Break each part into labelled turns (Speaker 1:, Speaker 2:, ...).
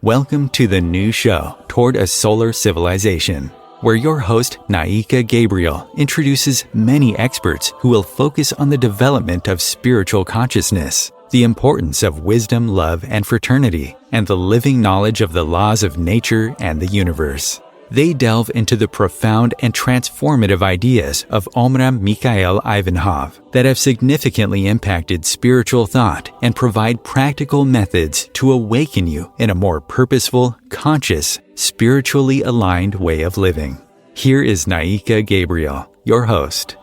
Speaker 1: Welcome to the new show, Toward a Solar Civilization, where your host, Naika Gabriel, introduces many experts who will focus on the development of spiritual consciousness, the importance of wisdom, love, and fraternity, and the living knowledge of the laws of nature and the universe. They delve into the profound and transformative ideas of Omraam Mikhaël Aïvanhov that have significantly impacted spiritual thought and provide practical methods to awaken you in a more purposeful, conscious, spiritually aligned way of living. Here is Naika Gabriel, your host.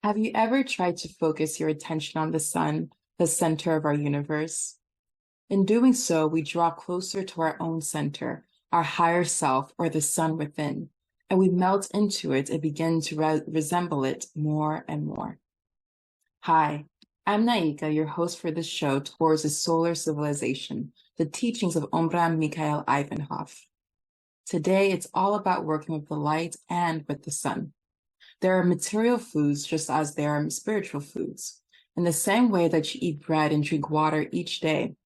Speaker 2: Have you ever tried to focus your attention on the sun, the center of our universe? In doing so, we draw closer to our own center, our higher self, or the sun within, and we melt into it and begin to resemble it more and more. Hi, I'm Naika, your host for this show, Towards a Solar Civilization, the teachings of Omraam Mikhaël Aïvanhov. Today, it's all about working with the light and with the sun. There are material foods just as there are spiritual foods. In the same way that you eat bread and drink water each day,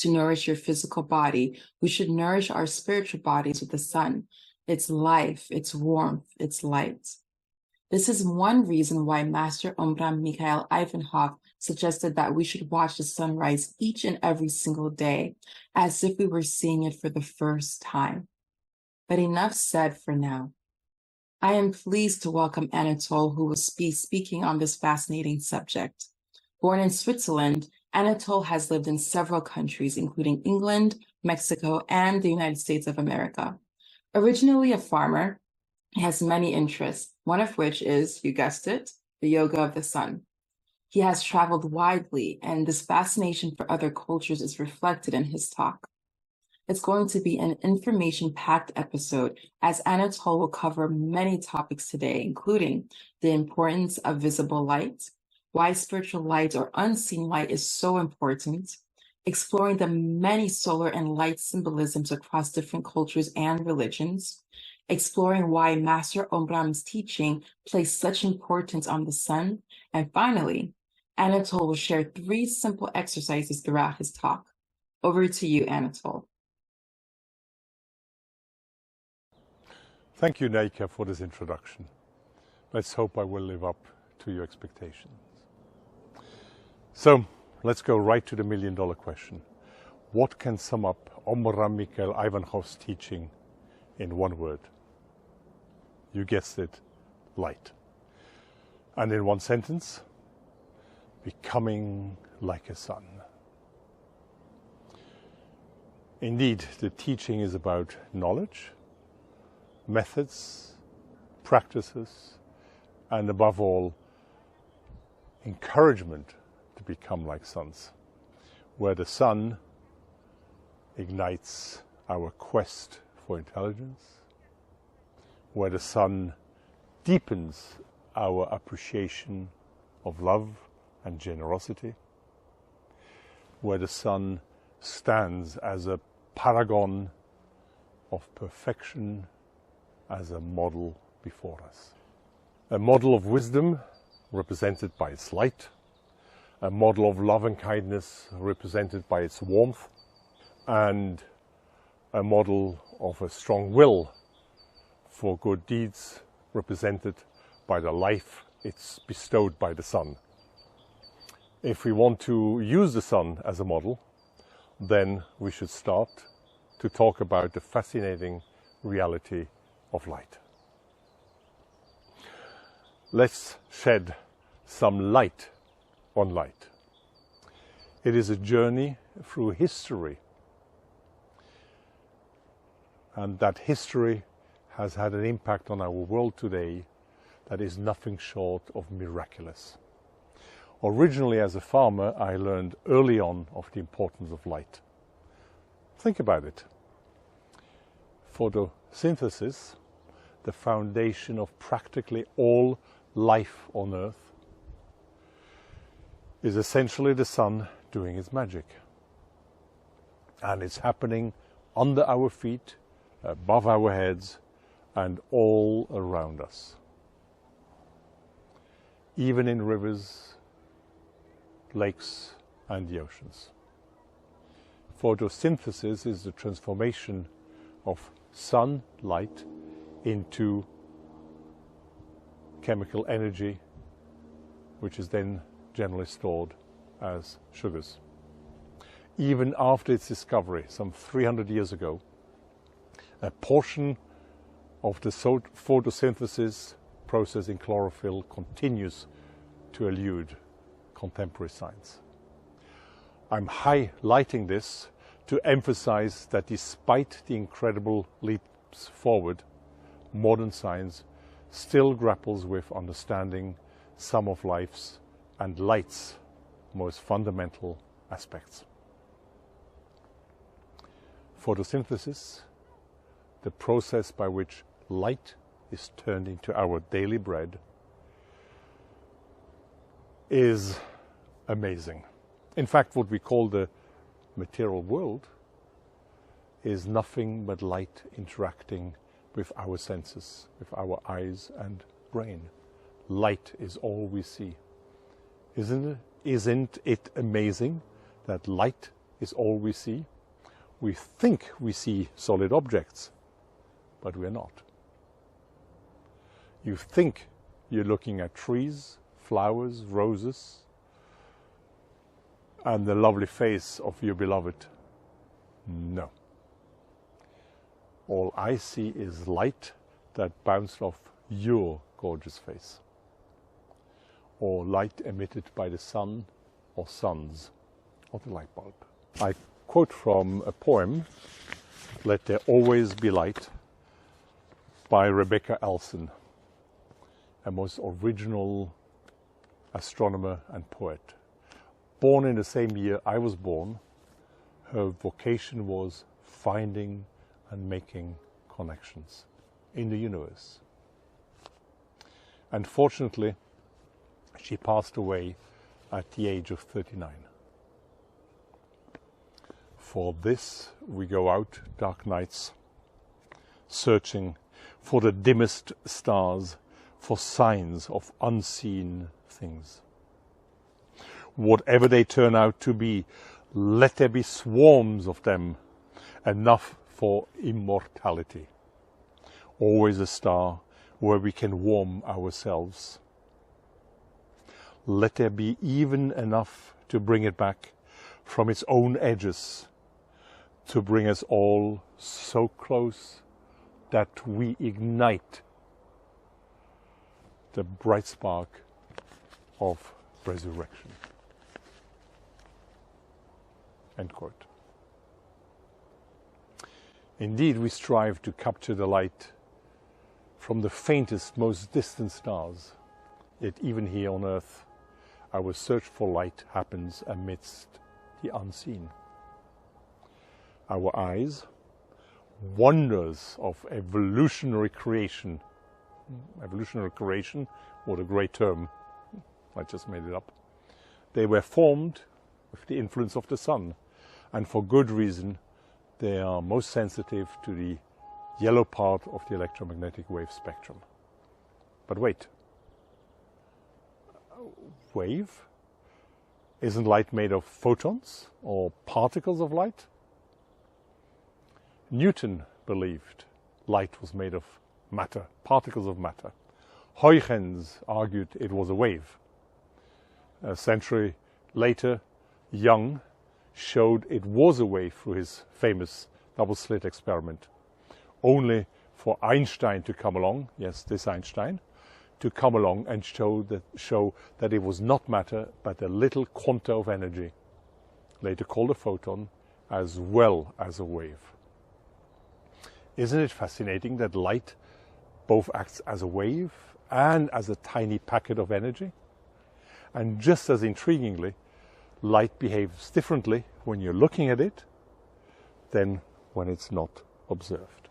Speaker 2: to nourish your physical body, we should nourish our spiritual bodies with the sun, its life, its warmth, its light. This is one reason why Master Omraam Mikhaël Aïvanhov suggested that we should watch the sunrise each and every single day, as if we were seeing it for the first time. But enough said for now. I am pleased to welcome Anatole, who will be speaking on this fascinating subject. Born in Switzerland, Anatole has lived in several countries, including England, Mexico, and the United States of America. Originally a farmer, he has many interests, one of which is, you guessed it, the yoga of the sun. He has traveled widely, and this fascination for other cultures is reflected in his talk. It's going to be an information-packed episode, as Anatole will cover many topics today, including the importance of visible light, why spiritual light or unseen light is so important, exploring the many solar and light symbolisms across different cultures and religions, exploring why Master Omraam's teaching placed such importance on the sun, and finally, Anatole will share 3 simple exercises throughout his talk. Over to you, Anatole.
Speaker 3: Thank you, Naika, for this introduction. Let's hope I will live up to your expectations. So, let's go right to the million-dollar question. What can sum up Omraam Mikhaël Aïvanhov's teaching in one word? You guessed it, light. And in one sentence, becoming like a sun. Indeed, the teaching is about knowledge, methods, practices, and above all, encouragement to become like suns, where the sun ignites our quest for intelligence, where the sun deepens our appreciation of love and generosity, where the sun stands as a paragon of perfection, as a model before us. A model of wisdom represented by its light, a model of love and kindness represented by its warmth, and a model of a strong will for good deeds represented by the life it's bestowed by the sun. If we want to use the sun as a model, then we should start to talk about the fascinating reality of light. Let's shed some light on light. It is a journey through history, and that history has had an impact on our world today that is nothing short of miraculous. Originally, as a farmer, I learned early on of the importance of light. Think about it. Photosynthesis, the foundation of practically all life on Earth, is essentially the sun doing its magic. And it's happening under our feet, above our heads, and all around us. Even in rivers, lakes, and the oceans. Photosynthesis is the transformation of sunlight into chemical energy, which is then generally stored as sugars. Even after its discovery, some 300 years ago, a portion of the photosynthesis process in chlorophyll continues to elude contemporary science. I'm highlighting this to emphasize that despite the incredible leaps forward, modern science still grapples with understanding some of life's and light's most fundamental aspects. Photosynthesis, the process by which light is turned into our daily bread, is amazing. In fact, what we call the material world is nothing but light interacting with our senses, with our eyes and brain. Light is all we see. Isn't it amazing that light is all we see? We think we see solid objects, but we're not. You think you're looking at trees, flowers, roses, and the lovely face of your beloved. No. All I see is light that bounced off your gorgeous face, or light emitted by the sun or suns or the light bulb. I quote from a poem, Let There Always Be Light, by Rebecca Elson, a most original astronomer and poet. Born in the same year I was born, her vocation was finding and making connections in the universe. Unfortunately, she passed away at the age of 39. For this, we go out dark nights, searching for the dimmest stars, for signs of unseen things. Whatever they turn out to be, let there be swarms of them, enough for immortality. Always a star where we can warm ourselves. Let there be even enough to bring it back from its own edges, to bring us all so close that we ignite the bright spark of resurrection. End quote. Indeed, we strive to capture the light from the faintest, most distant stars. Yet even here on Earth, our search for light happens amidst the unseen. Our eyes, wonders of evolutionary creation. Evolutionary creation, what a great term, I just made it up. They were formed with the influence of the sun, and for good reason. They are most sensitive to the yellow part of the electromagnetic wave spectrum. But wait, wave? Isn't light made of photons or particles of light? Newton believed light was made of matter, particles of matter. Huygens argued it was a wave. A century later, Young showed it was a wave through his famous double-slit experiment, only for Einstein to come along, yes, this Einstein, to come along and show that it was not matter, but a little quanta of energy, later called a photon, as well as a wave. Isn't it fascinating that light both acts as a wave and as a tiny packet of energy? And just as intriguingly, light behaves differently when you're looking at it than when it's not observed.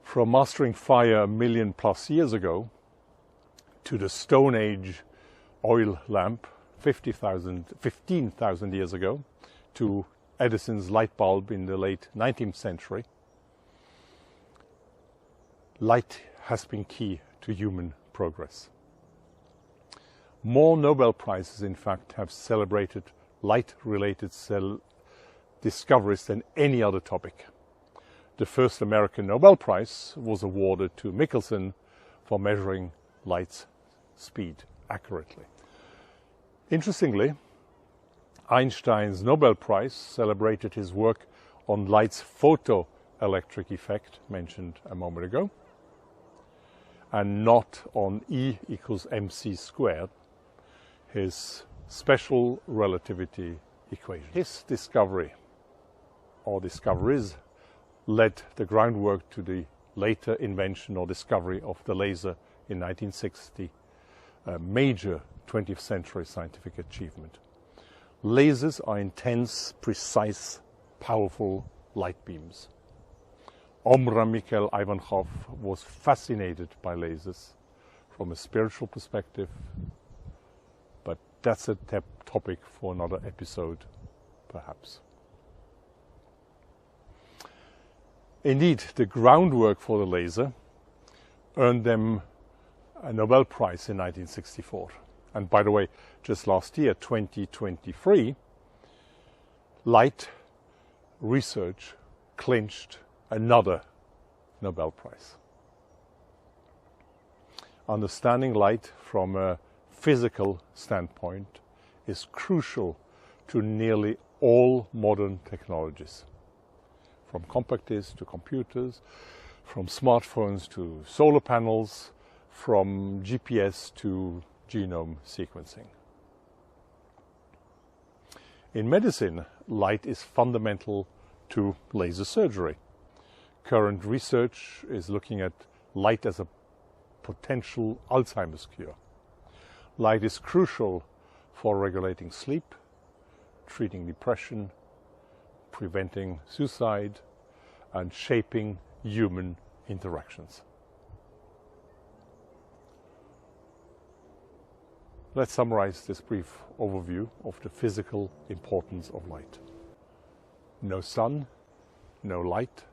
Speaker 3: From mastering fire 1 million plus years ago to the Stone Age oil lamp 15,000 years ago to Edison's light bulb in the late 19th century, light has been key to human progress. More Nobel Prizes, in fact, have celebrated light-related cell discoveries than any other topic. The first American Nobel Prize was awarded to Michelson for measuring light's speed accurately. Interestingly, Einstein's Nobel Prize celebrated his work on light's photoelectric effect, mentioned a moment ago, and not on E equals mc squared, his special relativity equation. His discovery, or discoveries, led the groundwork to the later invention or discovery of the laser in 1960, a major 20th century scientific achievement. Lasers are intense, precise, powerful light beams. Omraam Mikhaël Aïvanhov was fascinated by lasers from a spiritual perspective, but that's a topic for another episode, perhaps. Indeed, the groundwork for the laser earned them a Nobel Prize in 1964. And by the way, just last year, 2023, light research clinched another Nobel Prize. Understanding light from a physical standpoint is crucial to nearly all modern technologies, from compact discs to computers, from smartphones to solar panels, from GPS to genome sequencing. In medicine, light is fundamental to laser surgery. Current research is looking at light as a potential Alzheimer's cure. Light is crucial for regulating sleep, treating depression, preventing suicide, and shaping human interactions. Let's summarize this brief overview of the physical importance of light. No sun, no light,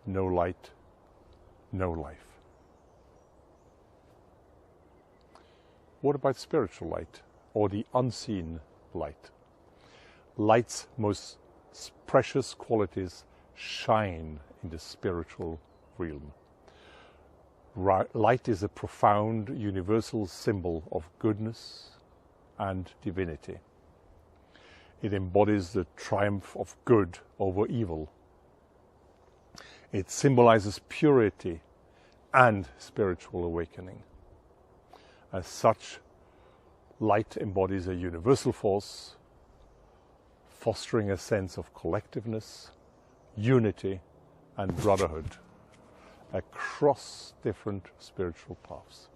Speaker 3: no light, no life. What about spiritual light, or the unseen light? Light's most precious qualities shine in the spiritual realm. Light is a profound universal symbol of goodness and divinity. It embodies the triumph of good over evil. It symbolizes purity and spiritual awakening. As such, light embodies a universal force, fostering a sense of collectiveness, unity, and brotherhood across different spiritual paths.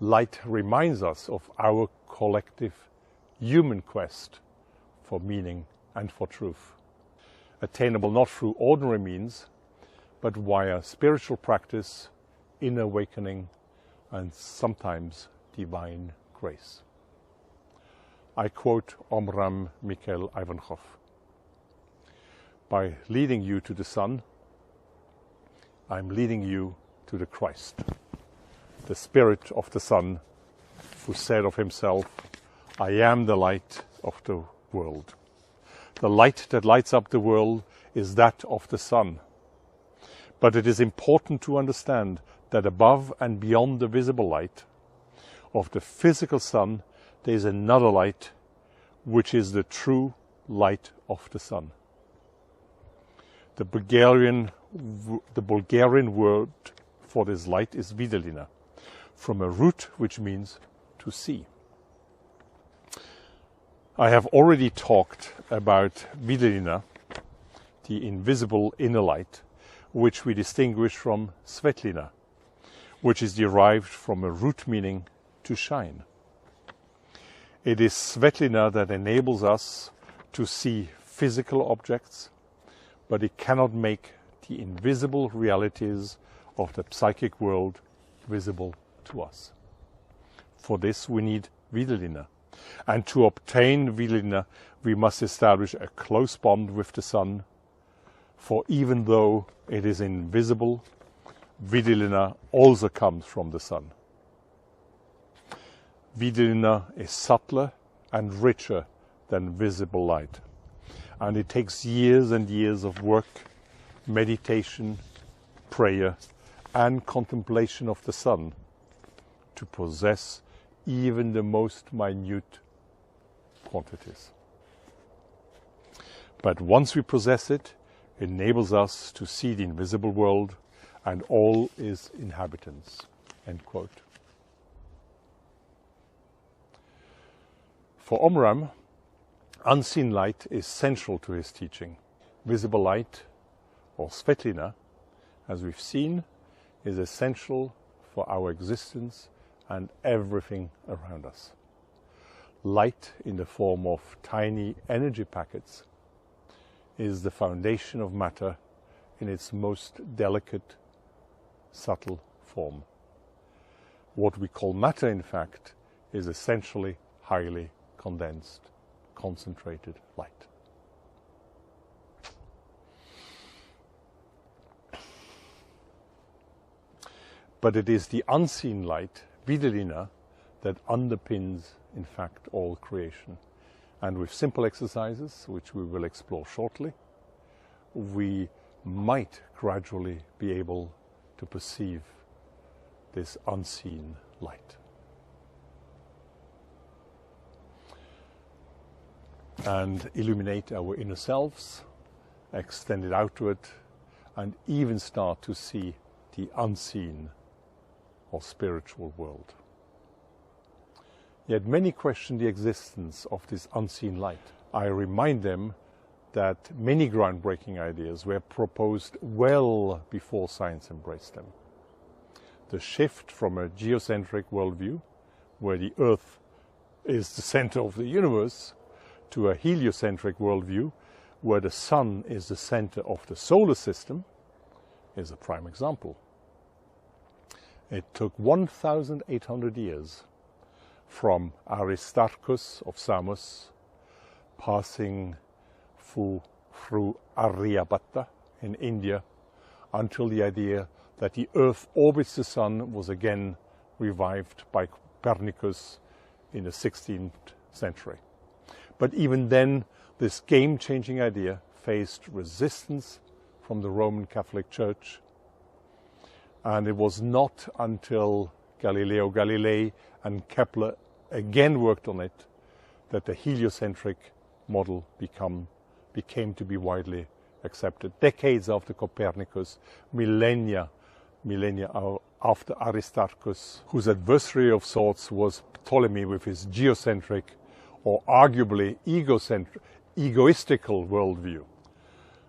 Speaker 3: Light reminds us of our collective human quest for meaning and for truth, attainable not through ordinary means, but via spiritual practice, inner awakening, and sometimes divine grace. I quote Omraam Mikhaël Aïvanhov: "By leading you to the sun, I'm leading you to the Christ, the Spirit of the Sun, who said of himself, 'I am the light of the world.' The light that lights up the world is that of the sun. But it is important to understand that above and beyond the visible light of the physical sun, there is another light, which is the true light of the sun. The Bulgarian word for this light is videlina, from a root which means to see. I have already talked about videlina, the invisible inner light, which we distinguish from svetlina, which is derived from a root meaning to shine. It is svetlina that enables us to see physical objects, but it cannot make the invisible realities of the psychic world visible to us. For this we need videlina, and to obtain videlina we must establish a close bond with the sun, for even though it is invisible, videlina also comes from the sun. Videlina is subtler and richer than visible light. And it takes years and years of work, meditation, prayer, and contemplation of the sun to possess even the most minute quantities. But once we possess it, it enables us to see the invisible world and all its inhabitants. End quote. For Omraam, unseen light is central to his teaching. Visible light, or Svetlina, as we've seen, is essential for our existence and everything around us. Light in the form of tiny energy packets is the foundation of matter in its most delicate, subtle form. What we call matter, in fact, is essentially highly condensed, concentrated light. But it is the unseen light, Vidalina, that underpins, in fact, all creation. And with simple exercises, which we will explore shortly, we might gradually be able to perceive this unseen light. And illuminate our inner selves, extend it outward, and even start to see the unseen or spiritual world. Yet many question the existence of this unseen light. I remind them that many groundbreaking ideas were proposed well before science embraced them. The shift from a geocentric worldview, where the Earth is the center of the universe, to a heliocentric worldview, where the Sun is the center of the solar system, is a prime example. It took 1,800 years from Aristarchus of Samos, passing through Aryabhatta in India, until the idea that the Earth orbits the Sun was again revived by Copernicus in the 16th century. But even then, this game-changing idea faced resistance from the Roman Catholic Church, and it was not until Galileo Galilei and Kepler again worked on it that the heliocentric model became to be widely accepted. Decades after Copernicus, millennia after Aristarchus, whose adversary of sorts was Ptolemy with his geocentric or arguably egoistical worldview.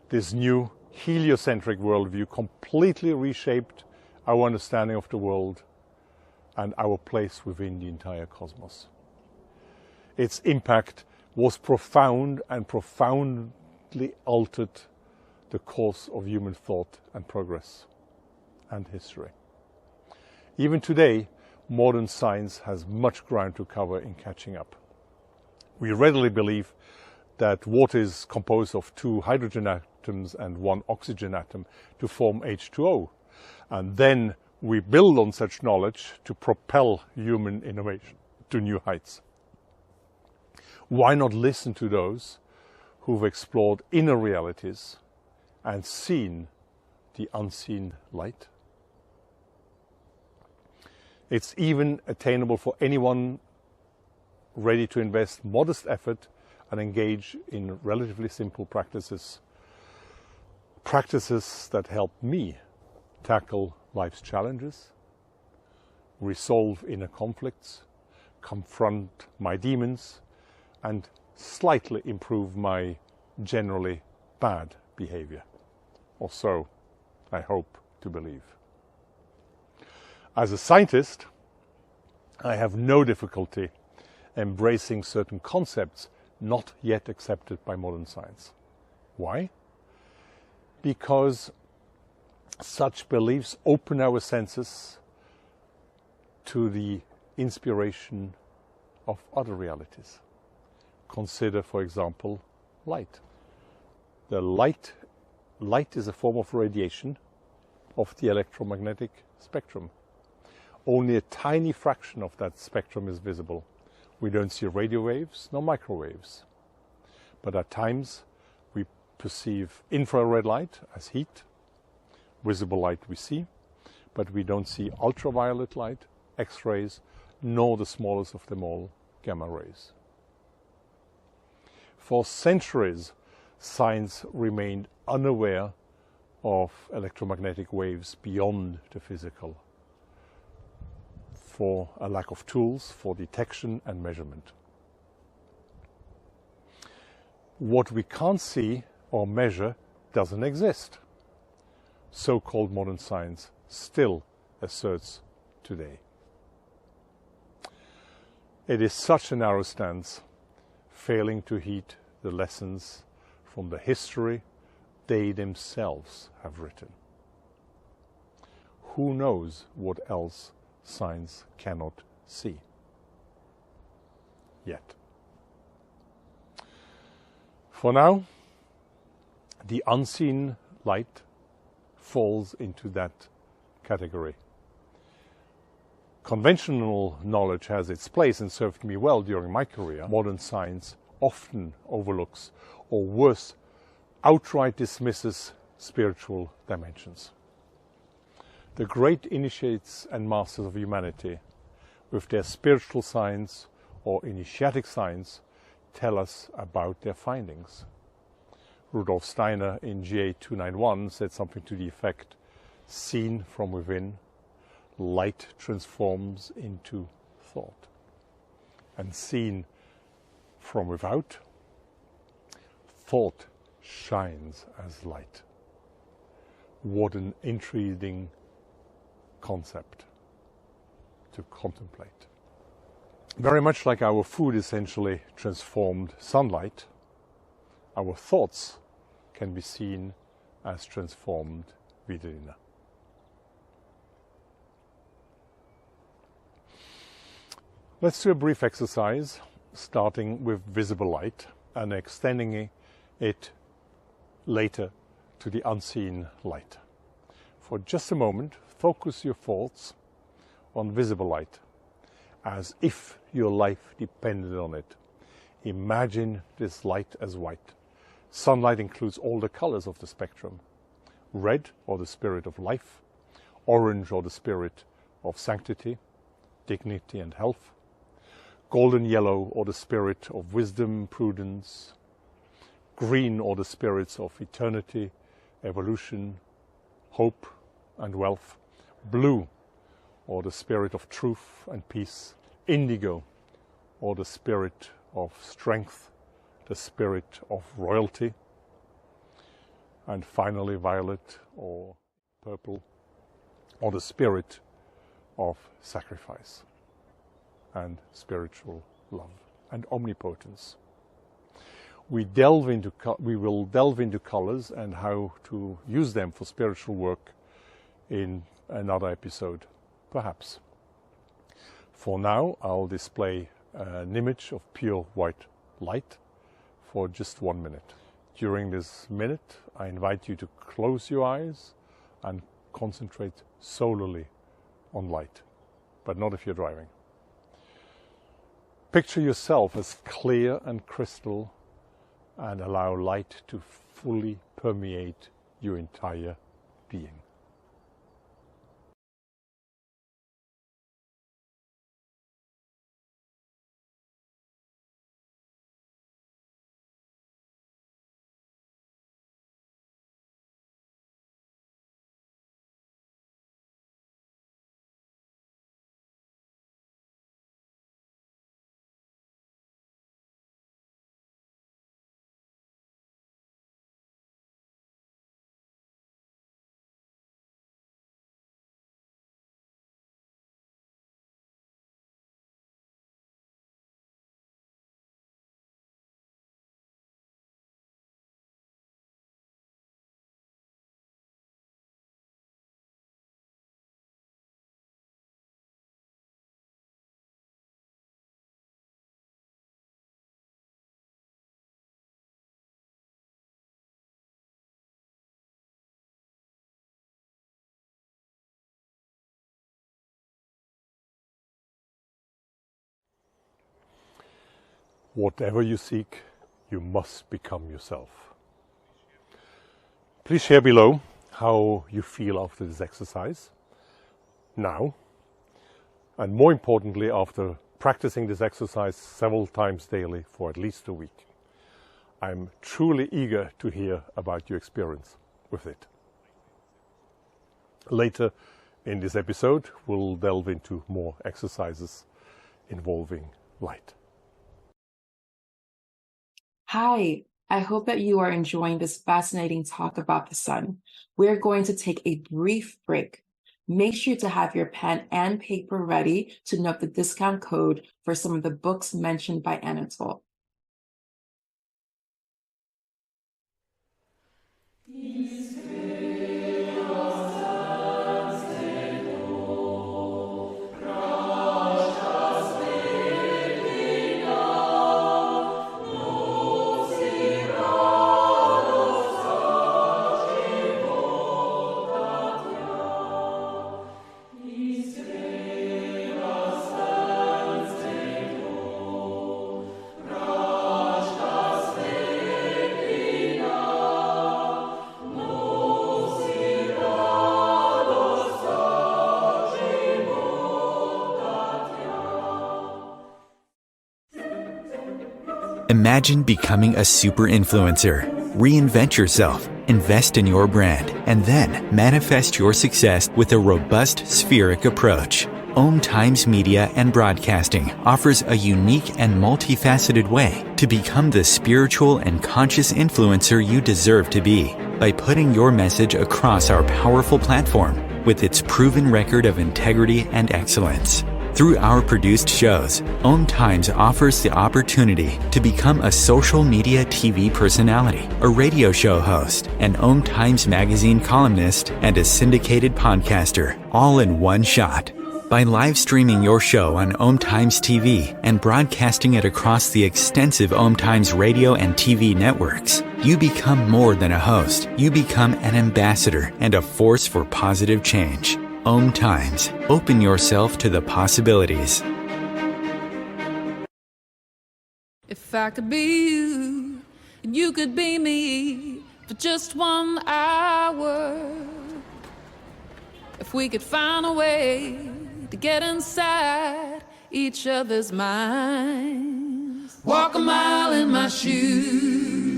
Speaker 3: This new heliocentric worldview completely reshaped our understanding of the world and our place within the entire cosmos. Its impact was profound and profoundly altered the course of human thought and progress and history. Even today, modern science has much ground to cover in catching up. We readily believe that water is composed of 2 hydrogen atoms and 1 oxygen atom to form H2O. And then we build on such knowledge to propel human innovation to new heights. Why not listen to those who've explored inner realities and seen the unseen light? It's even attainable for anyone ready to invest modest effort and engage in relatively simple practices. Practices that help me tackle life's challenges, resolve inner conflicts, confront my demons, and slightly improve my generally bad behavior. Or so I hope to believe. As a scientist, I have no difficulty embracing certain concepts not yet accepted by modern science. Why? Because such beliefs open our senses to the inspiration of other realities. Consider, for example, light. Light is a form of radiation of the electromagnetic spectrum. Only a tiny fraction of that spectrum is visible. We don't see radio waves nor microwaves. But at times we perceive infrared light as heat. Visible light we see, but we don't see ultraviolet light, X-rays, nor the smallest of them all, gamma rays. For centuries, science remained unaware of electromagnetic waves beyond the physical, for a lack of tools for detection and measurement. What we can't see or measure doesn't exist, so-called modern science still asserts today. It is such a narrow stance, failing to heed the lessons from the history they themselves have written. Who knows what else science cannot see yet? For now, the unseen light falls into that category. Conventional knowledge has its place and served me well during my career. Modern science often overlooks, or worse, outright dismisses spiritual dimensions. The great initiates and masters of humanity, with their spiritual science or initiatic science, tell us about their findings. Rudolf Steiner in GA 291 said something to the effect, "Seen from within, light transforms into thought. And seen from without, thought shines as light." What an intriguing concept to contemplate. Very much like our food essentially transformed sunlight, our thoughts can be seen as transformed vidrina. Let's do a brief exercise, starting with visible light and extending it later to the unseen light. For just a moment, focus your thoughts on visible light, as if your life depended on it. Imagine this light as white. Sunlight includes all the colors of the spectrum. Red, or the spirit of life. Orange, or the spirit of sanctity, dignity and health. Golden yellow, or the spirit of wisdom, prudence. Green, or the spirits of eternity, evolution, hope and wealth. Blue, or the spirit of truth and peace. Indigo, or the spirit of strength, the spirit of royalty. And finally violet or purple, or the spirit of sacrifice and spiritual love and omnipotence. We will delve into colors and how to use them for spiritual work in another episode, perhaps. For now, I'll display an image of pure white light for just 1 minute. During this minute, I invite you to close your eyes and concentrate solely on light, but not if you're driving. Picture yourself as clear and crystal and allow light to fully permeate your entire being. Whatever you seek, you must become yourself. Please share below how you feel after this exercise now, and more importantly, after practicing this exercise several times daily for at least a week. I'm truly eager to hear about your experience with it. Later in this episode, we'll delve into more exercises involving light.
Speaker 2: Hi, I hope that you are enjoying this fascinating talk about the sun. We're going to take a brief break. Make sure to have your pen and paper ready to note the discount code for some of the books mentioned by Anatol.
Speaker 1: Imagine becoming a super influencer. Reinvent yourself, invest in your brand, and then manifest your success with a robust spheric approach. Om Times Media and Broadcasting offers a unique and multifaceted way to become the spiritual and conscious influencer you deserve to be by putting your message across our powerful platform with its proven record of integrity and excellence. Through our produced shows, Om Times offers the opportunity to become a social media TV personality, a radio show host, an Om Times magazine columnist, and a syndicated podcaster, all in one shot. By live streaming your show on Om Times TV and broadcasting it across the extensive Om Times radio and TV networks, you become more than a host. You become an ambassador and a force for positive change. Om Times. Open yourself to the possibilities.
Speaker 4: If I could be you, and you could be me for just 1 hour. If we could find a way to get inside each other's minds. Walk a mile in my shoes.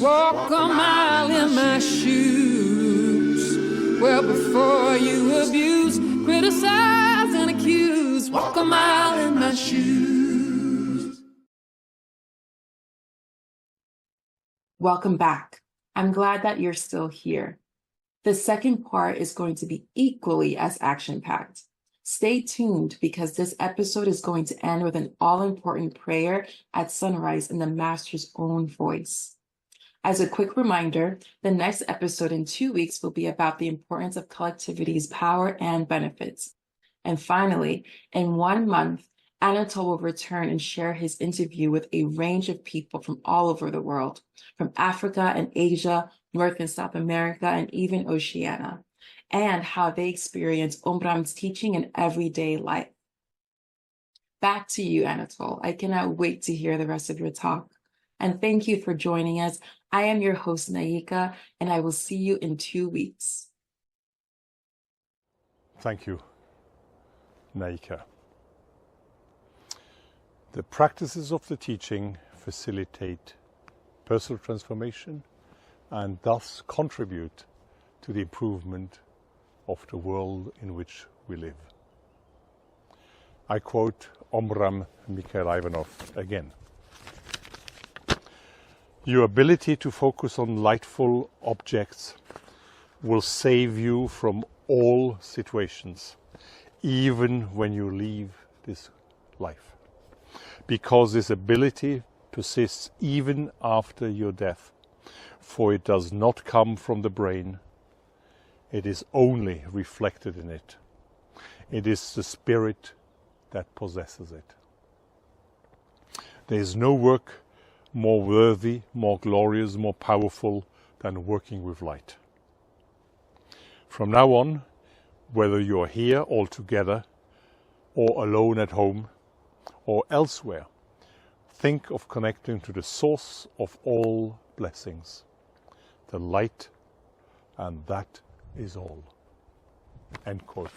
Speaker 4: Walk a mile in my shoes. Well, before you abuse, criticize and accuse, walk a mile in my shoes.
Speaker 2: Welcome back. I'm glad that you're still here. The second part is going to be equally as action-packed. Stay tuned because this episode is going to end with an all-important prayer at sunrise in the Master's own voice. As a quick reminder, the next episode in 2 weeks will be about the importance of collectivity's power and benefits. And finally, in 1 month, Anatol will return and share his interview with a range of people from all over the world, from Africa and Asia, North and South America, and even Oceania, and how they experience Omraam's teaching in everyday life. Back to you, Anatol. I cannot wait to hear the rest of your talk. And thank you for joining us. I am your host, Naika, and I will see you in 2 weeks.
Speaker 3: Thank you, Naika. The practices of the teaching facilitate personal transformation and thus contribute to the improvement of the world in which we live. I quote Omraam Mikhaël Aïvanhov again. Your ability to focus on lightful objects will save you from all situations, even when you leave this life, because this ability persists even after your death, for it does not come from the brain, it is only reflected in it. It is the spirit that possesses it. There is no work more worthy, more glorious, more powerful than working with light. From now on, whether you are here all together or alone at home or elsewhere, think of connecting to the source of all blessings, the light, and that is all. End quote.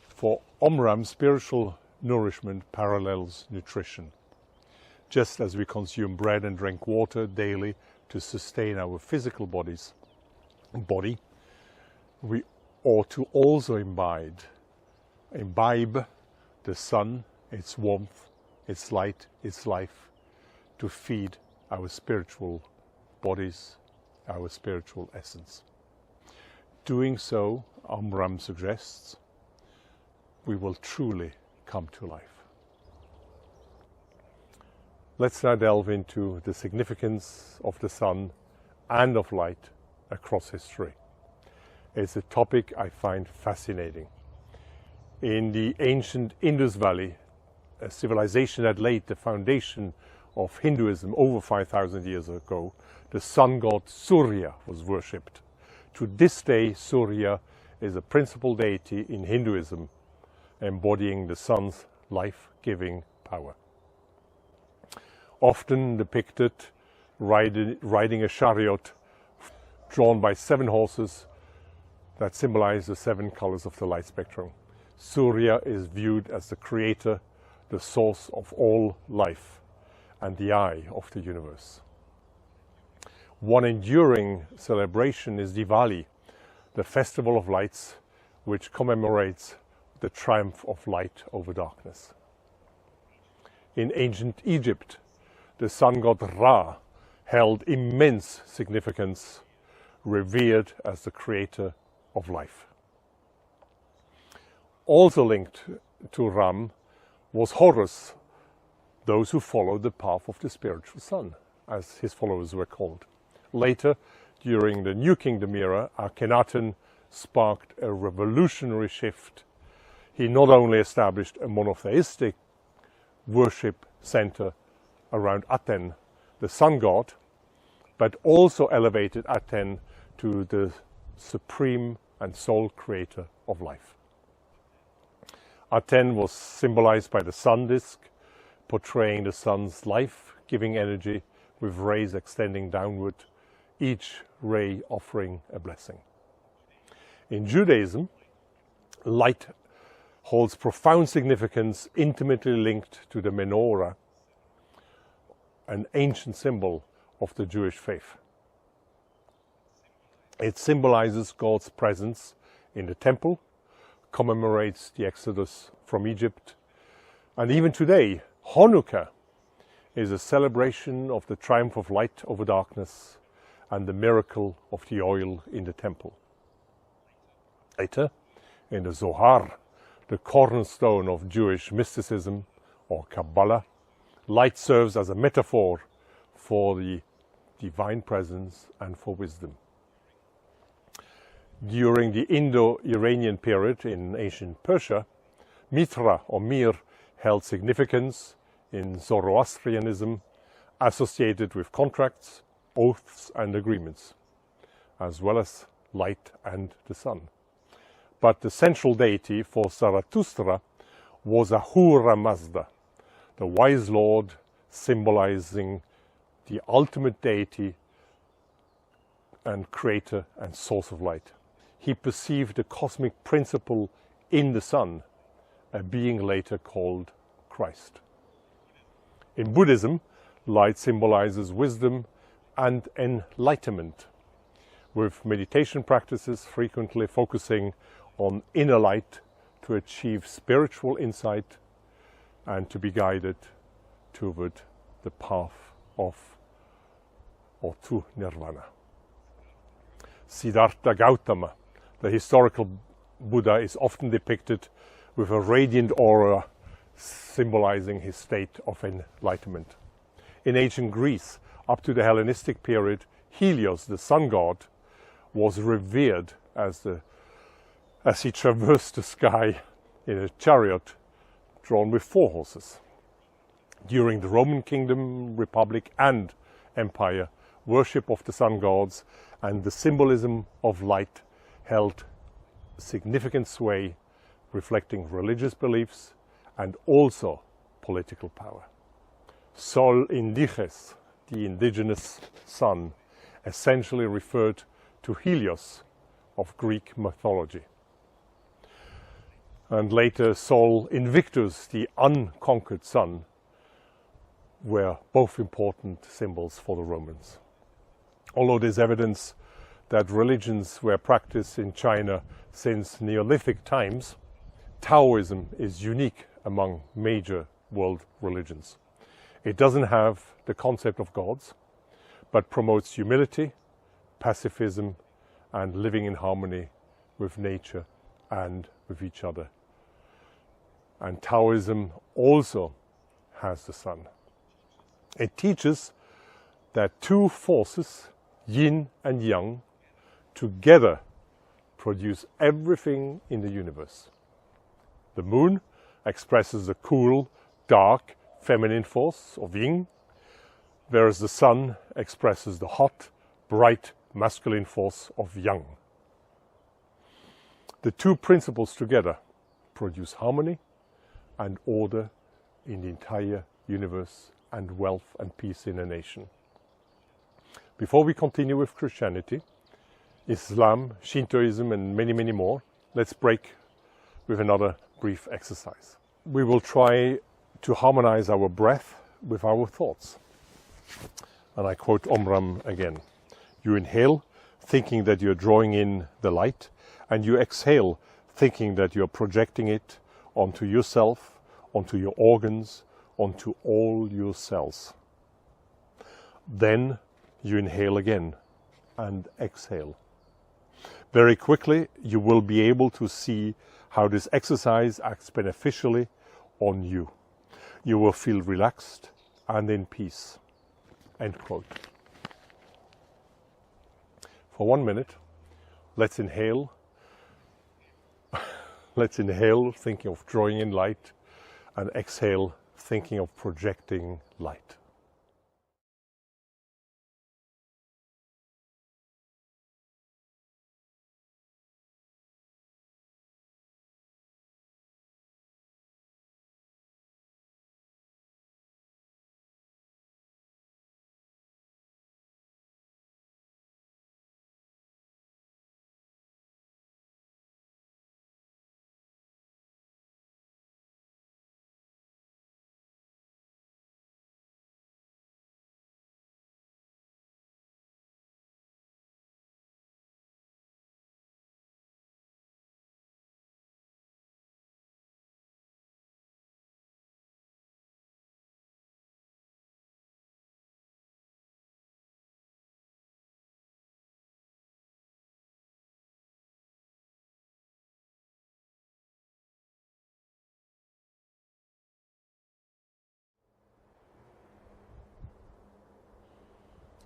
Speaker 3: For Omraam, spiritual nourishment parallels nutrition. Just as we consume bread and drink water daily to sustain our physical body, we ought to also imbibe the sun, its warmth, its light, its life, to feed our spiritual bodies, our spiritual essence. Doing so, Omraam suggests, we will truly come to life. Let's now delve into the significance of the sun and of light across history. It's a topic I find fascinating. In the ancient Indus Valley, a civilization that laid the foundation of Hinduism over 5,000 years ago, the sun god Surya was worshipped. To this day, Surya is a principal deity in Hinduism, embodying the sun's life-giving power. Often depicted riding a chariot drawn by 7 horses that symbolize the 7 colors of the light spectrum. Surya is viewed as the creator, the source of all life, and the eye of the universe. One enduring celebration is Diwali, the festival of lights, which commemorates the triumph of light over darkness. In ancient Egypt, the sun god Ra held immense significance, revered as the creator of life. Also linked to Ram was Horus, those who followed the path of the spiritual sun, as his followers were called. Later, during the New Kingdom era, Akhenaten sparked a revolutionary shift. He not only established a monotheistic worship center around Aten, the sun god, but also elevated Aten to the supreme and sole creator of life. Aten was symbolized by the sun disk, portraying the sun's life-giving energy with rays extending downward, each ray offering a blessing. In Judaism, light holds profound significance, intimately linked to the menorah, an ancient symbol of the Jewish faith. It symbolizes God's presence in the temple, commemorates the Exodus from Egypt, and even today, Hanukkah is a celebration of the triumph of light over darkness and the miracle of the oil in the temple. Later, in the Zohar, the cornerstone of Jewish mysticism or Kabbalah, light serves as a metaphor for the divine presence and for wisdom. During the Indo-Iranian period in ancient Persia, Mitra or Mir held significance in Zoroastrianism, associated with contracts, oaths and agreements, as well as light and the sun. But the central deity for Zarathustra was Ahura Mazda, the wise lord symbolizing the ultimate deity and creator and source of light. He perceived the cosmic principle in the sun, a being later called Christ. In Buddhism, light symbolizes wisdom and enlightenment, with meditation practices frequently focusing on inner light to achieve spiritual insight and to be guided toward the path of or to nirvana. Siddhartha Gautama, the historical Buddha, is often depicted with a radiant aura symbolizing his state of enlightenment. In ancient Greece, up to the Hellenistic period, Helios, the sun god, was revered as he traversed the sky in a chariot drawn with 4 horses. During the Roman Kingdom, Republic and Empire, worship of the sun gods and the symbolism of light held significant sway, reflecting religious beliefs and also political power. Sol indiges, the indigenous sun, essentially referred to Helios of Greek mythology. And later Sol invictus, the unconquered sun, were both important symbols for the Romans. Although there's evidence that religions were practiced in China since Neolithic times, Taoism is unique among major world religions. It doesn't have the concept of gods, but promotes humility, pacifism, and living in harmony with nature and with each other. And Taoism also has the sun. It teaches that two forces, yin and yang, together produce everything in the universe. The moon expresses the cool, dark, feminine force of yin, whereas the sun expresses the hot, bright, masculine force of yang. The two principles together produce harmony and order in the entire universe and wealth and peace in a nation. Before we continue with Christianity, Islam, Shintoism and many, many more, let's break with another brief exercise. We will try to harmonize our breath with our thoughts. And I quote Omraam again. You inhale, thinking that you're drawing in the light, and you exhale, thinking that you're projecting it onto yourself, onto your organs, onto all your cells. Then you inhale again and exhale. Very quickly, you will be able to see how this exercise acts beneficially on you. You will feel relaxed and in peace. End quote. For 1 minute, let's inhale. Let's inhale, thinking of drawing in light, and exhale, thinking of projecting light.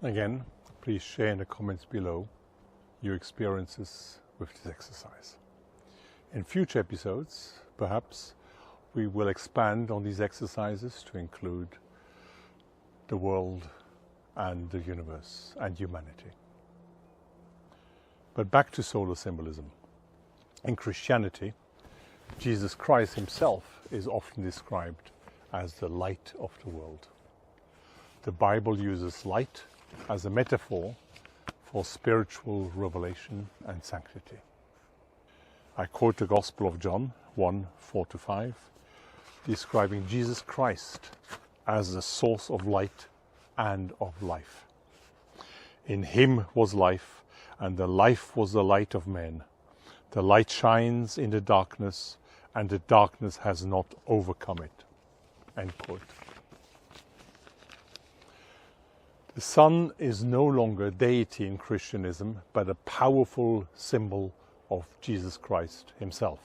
Speaker 3: Again, please share in the comments below your experiences with this exercise. In future episodes, perhaps, we will expand on these exercises to include the world and the universe and humanity. But back to solar symbolism. In Christianity, Jesus Christ himself is often described as the light of the world. The Bible uses light as a metaphor for spiritual revelation and sanctity. I quote the Gospel of John 1:4-5, describing Jesus Christ as the source of light and of life. In him was life, and the life was the light of men. The light shines in the darkness, and the darkness has not overcome it. End quote. The sun is no longer a deity in Christianism, but a powerful symbol of Jesus Christ himself.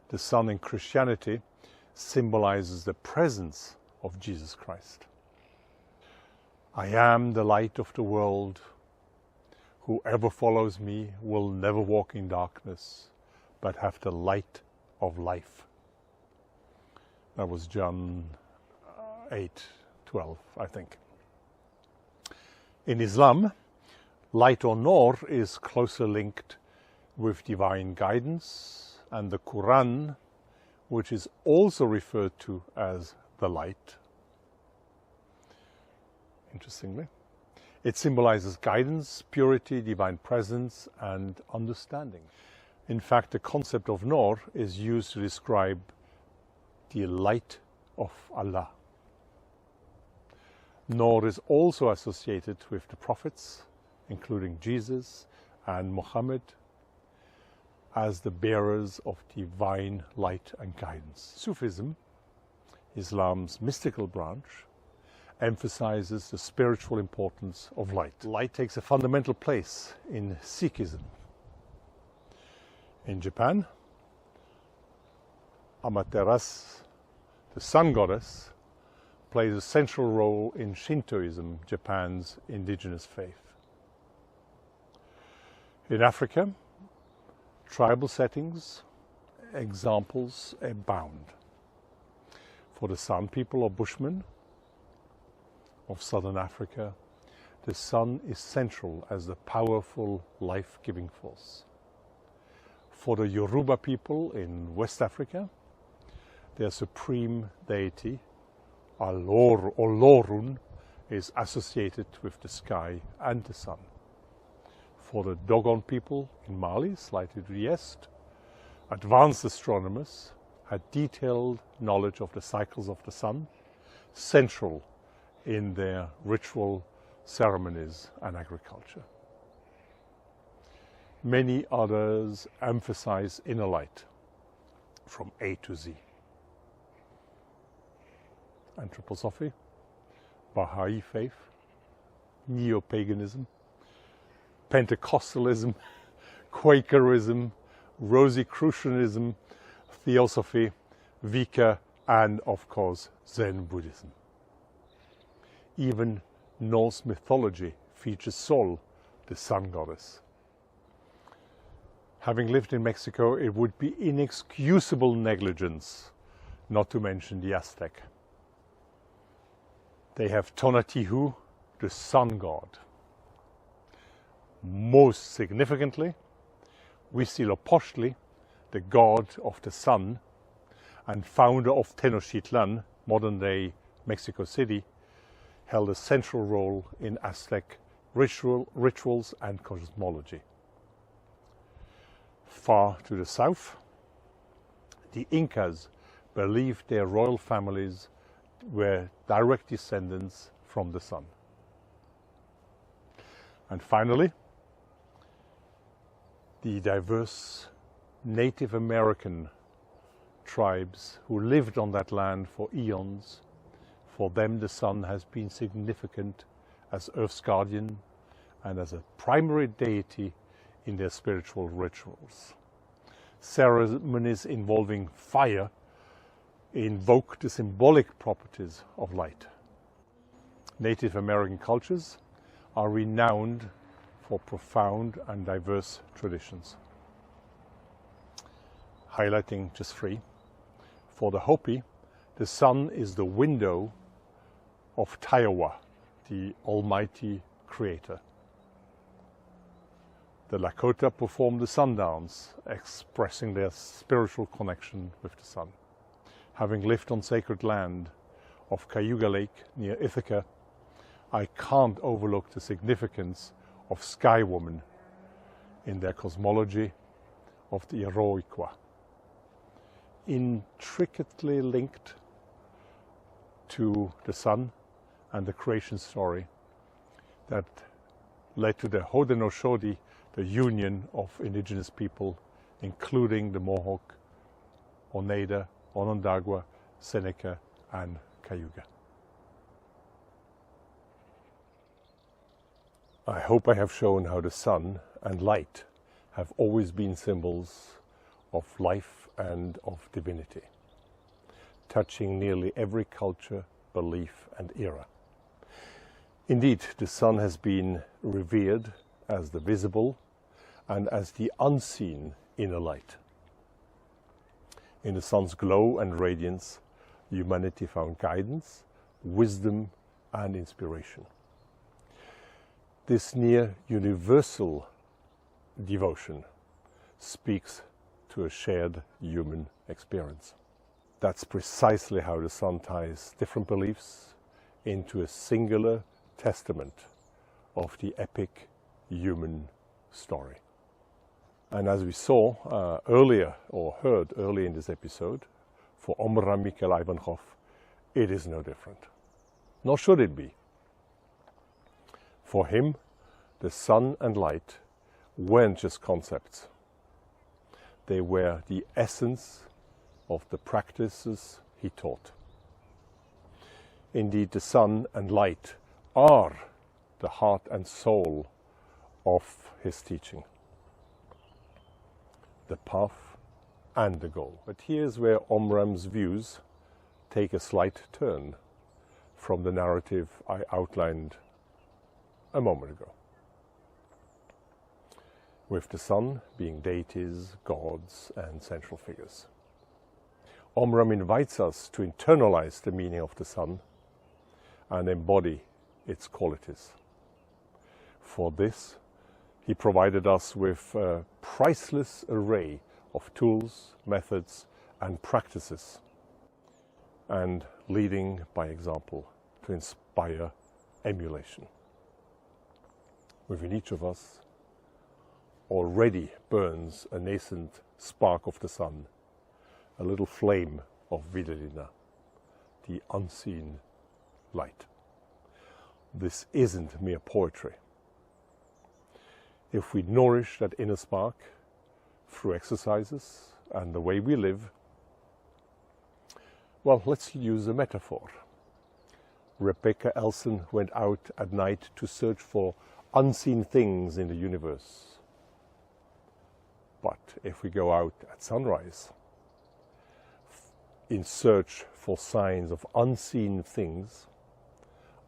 Speaker 3: The sun in Christianity symbolizes the presence of Jesus Christ. I am the light of the world. Whoever follows me will never walk in darkness, but have the light of life. That was John 8:12, I think. In Islam, light or nur is closely linked with divine guidance, and the Quran, which is also referred to as the light, interestingly. It symbolizes guidance, purity, divine presence, and understanding. In fact, the concept of Noor is used to describe the light of Allah. Noor is also associated with the prophets, including Jesus and Muhammad, as the bearers of divine light and guidance. Sufism, Islam's mystical branch, emphasizes the spiritual importance of light. Light takes a fundamental place in Sikhism. In Japan, Amaterasu, the sun goddess, plays a central role in Shintoism, Japan's indigenous faith. In Africa, tribal settings, examples abound. For the San people or Bushmen of southern Africa, the sun is central as the powerful life-giving force. For the Yoruba people in West Africa, their supreme deity, Olorun, is associated with the sky and the sun. For the Dogon people in Mali, slightly to the east, advanced astronomers had detailed knowledge of the cycles of the sun, central in their ritual ceremonies and agriculture. Many others emphasize inner light from A to Z. Anthroposophy, Baha'i faith, neo-paganism, Pentecostalism, Quakerism, Rosicrucianism, Theosophy, Vika, and of course Zen Buddhism. Even Norse mythology features Sol, the sun goddess. Having lived in Mexico, it would be inexcusable negligence not to mention the Aztec. They have Tonatiuh, the sun god. Most significantly, Huitzilopochtli, the god of the sun and founder of Tenochtitlan, modern-day Mexico City, held a central role in Aztec rituals and cosmology. Far to the south, the Incas believed their royal families were direct descendants from the sun. And finally, the diverse Native American tribes who lived on that land for eons. For them, the sun has been significant as Earth's guardian and as a primary deity in their spiritual rituals. Ceremonies involving fire invoke the symbolic properties of light. Native American cultures are renowned for profound and diverse traditions. Highlighting just three. For the Hopi, the sun is the window of Taiwa, the almighty creator. The Lakota perform the sundowns, expressing their spiritual connection with the sun. Having lived on sacred land of Cayuga Lake near Ithaca, I can't overlook the significance of Sky Woman in their cosmology of the Iroquois. Intricately linked to the sun and the creation story that led to the Haudenosaunee, the union of indigenous people, including the Mohawk, Oneida, Onondaga, Seneca, and Cayuga. I hope I have shown how the sun and light have always been symbols of life and of divinity, touching nearly every culture, belief, and era. Indeed, the sun has been revered as the visible and as the unseen inner light. In the sun's glow and radiance, humanity found guidance, wisdom, and inspiration. This near universal devotion speaks to a shared human experience. That's precisely how the sun ties different beliefs into a singular testament of the epic human story. And as we saw earlier, or heard earlier in this episode, for Omraam Mikhaël Aïvanhov, it is no different. Nor should it be. For him, the sun and light weren't just concepts. They were the essence of the practices he taught. Indeed, the sun and light are the heart and soul of his teaching, the path and the goal. But here's where Omraam's views take a slight turn from the narrative I outlined a moment ago, with the sun being deities, gods, and central figures. Omraam invites us to internalize the meaning of the sun and embody its qualities. For this, he provided us with a priceless array of tools, methods, and practices, and leading by example to inspire emulation. Within each of us already burns a nascent spark of the sun, a little flame of Vidalina, the unseen light. This isn't mere poetry. If we nourish that inner spark through exercises and the way we live, well, let's use a metaphor. Rebecca Elson went out at night to search for unseen things in the universe. But if we go out at sunrise in search for signs of unseen things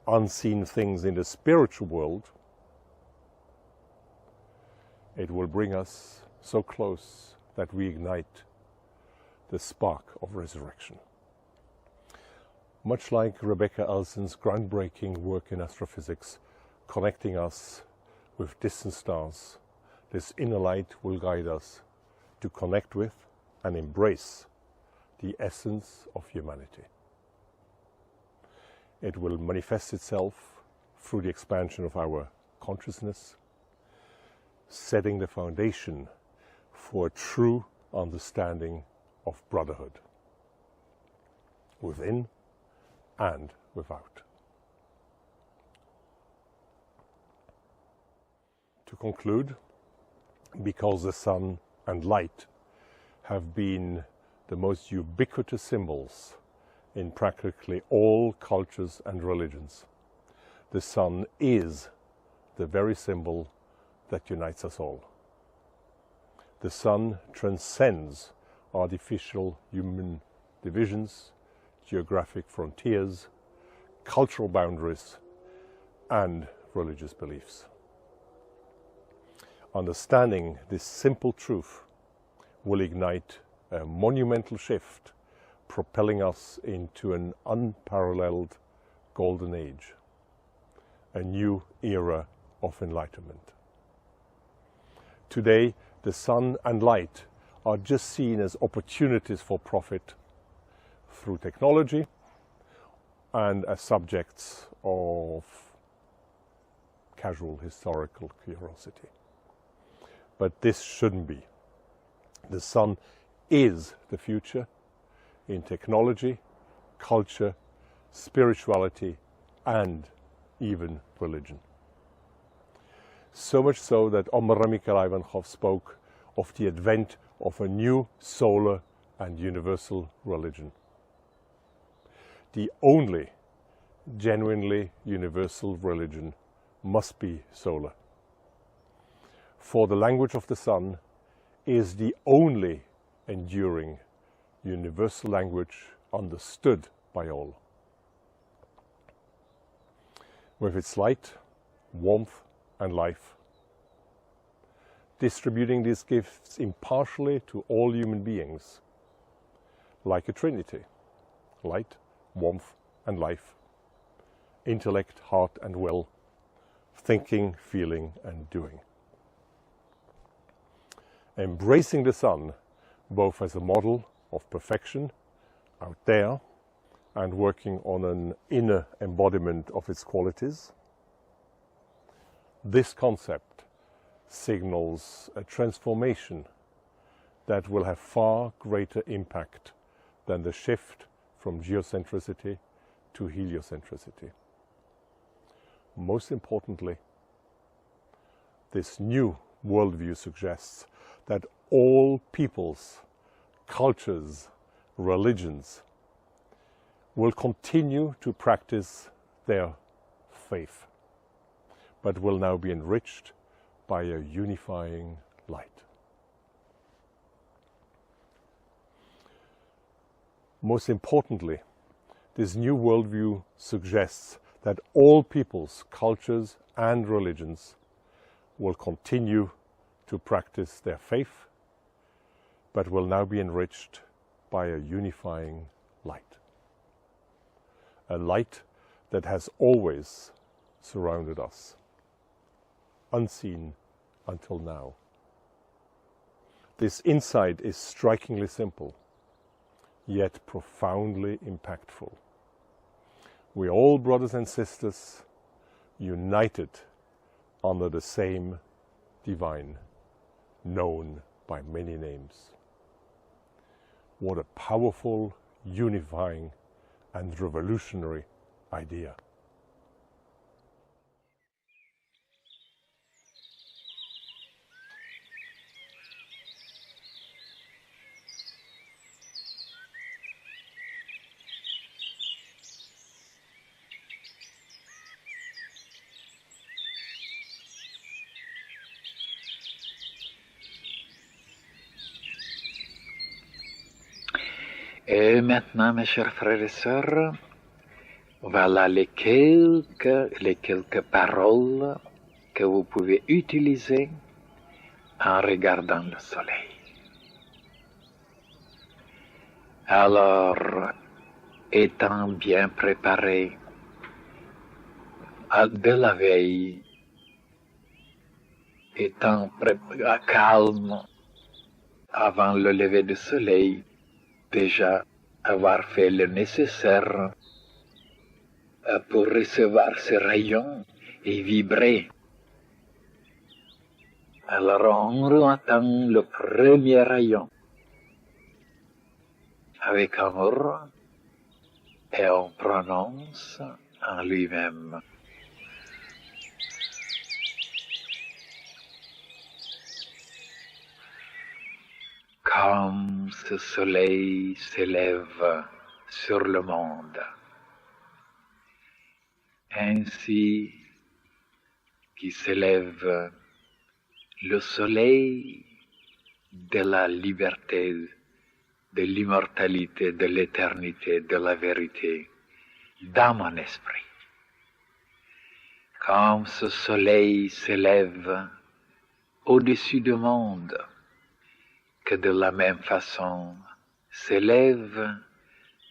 Speaker 3: in the spiritual world, it will bring us so close that we ignite the spark of resurrection. Much like Rebecca Elson's groundbreaking work in astrophysics, connecting us with distant stars, this inner light will guide us to connect with and embrace the essence of humanity. It will manifest itself through the expansion of our consciousness, setting the foundation for a true understanding of brotherhood, within and without. To conclude, because the sun and light have been the most ubiquitous symbols in practically all cultures and religions, the sun is the very symbol that unites us all. The sun transcends artificial human divisions, geographic frontiers, cultural boundaries, and religious beliefs. Understanding this simple truth will ignite a monumental shift, propelling us into an unparalleled golden age, a new era of enlightenment. Today, the sun and light are just seen as opportunities for profit through technology and as subjects of casual historical curiosity. But this shouldn't be. The sun is the future in technology, culture, spirituality, and even religion. So much so that Omraam Mikhaël Aïvanhov spoke of the advent of a new solar and universal religion. The only genuinely universal religion must be solar. For the language of the sun is the only enduring universal language understood by all. With its light, warmth, and life, distributing these gifts impartially to all human beings, like a trinity: light, warmth, and life, intellect, heart, and will, thinking, feeling, and doing. Embracing the sun, both as a model of perfection out there and working on an inner embodiment of its qualities, This concept signals a transformation that will have far greater impact than the shift from geocentricity to heliocentricity. Most importantly, this new worldview suggests that all peoples, cultures, religions will continue to practice their faith, but will now be enriched by a unifying light. Most importantly, this new worldview suggests that all peoples, cultures, and religions will continue to practice their faith, but will now be enriched by a unifying light. A light that has always surrounded us, unseen until now. This insight is strikingly simple, yet profoundly impactful. We are all brothers and sisters, united under the same divine, known by many names. What a powerful, unifying, and revolutionary idea.
Speaker 5: Et maintenant, mes chers frères et sœurs, voilà les quelques paroles que vous pouvez utiliser en regardant le soleil. Alors, étant bien préparé de la veille, étant calme avant le lever du soleil, déjà avoir fait le nécessaire pour recevoir ces rayons et vibrer. Alors on attend le premier rayon avec amour et on prononce en lui-même. Comme ce soleil s'élève sur le monde, ainsi qui s'élève le soleil de la liberté, de l'immortalité, de l'éternité, de la vérité, dans mon esprit. Comme ce soleil s'élève au-dessus du monde, que de la même façon s'élève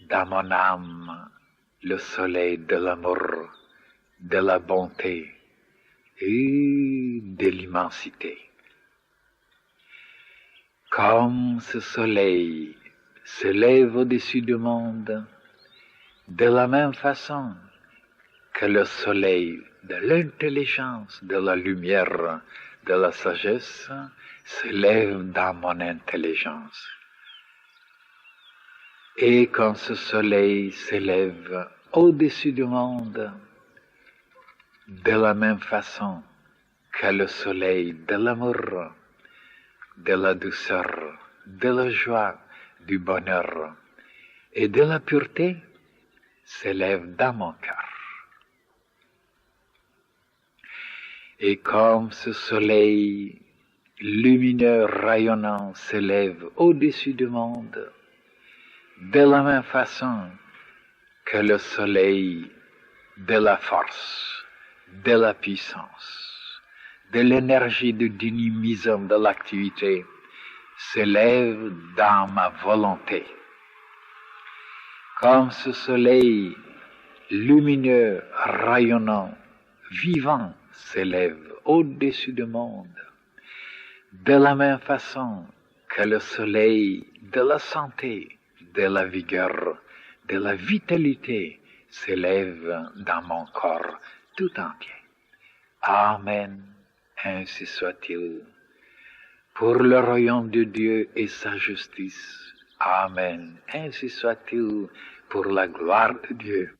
Speaker 5: dans mon âme le soleil de l'amour, de la bonté et de l'immensité. Comme ce soleil s'élève au-dessus du monde, de la même façon que le soleil de l'intelligence, de la lumière, de la sagesse s'élève dans mon intelligence. Et quand ce soleil s'élève au-dessus du monde, de la même façon que le soleil de l'amour, de la douceur, de la joie, du bonheur et de la pureté s'élève dans mon cœur. Et comme ce soleil lumineux rayonnant s'élève au-dessus du monde, de la même façon que le soleil de la force, de la puissance, de l'énergie du dynamisme de l'activité s'élève dans ma volonté. Comme ce soleil lumineux, rayonnant, vivant s'élève au-dessus du monde, de la même façon que le soleil de la santé, de la vigueur, de la vitalité s'élève dans mon corps tout entier. Amen, ainsi soit-il. Pour le royaume de Dieu et sa justice. Amen, ainsi soit-il. Pour la gloire de Dieu.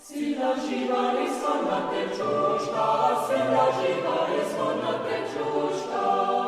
Speaker 6: Sila živa is ona tečuška,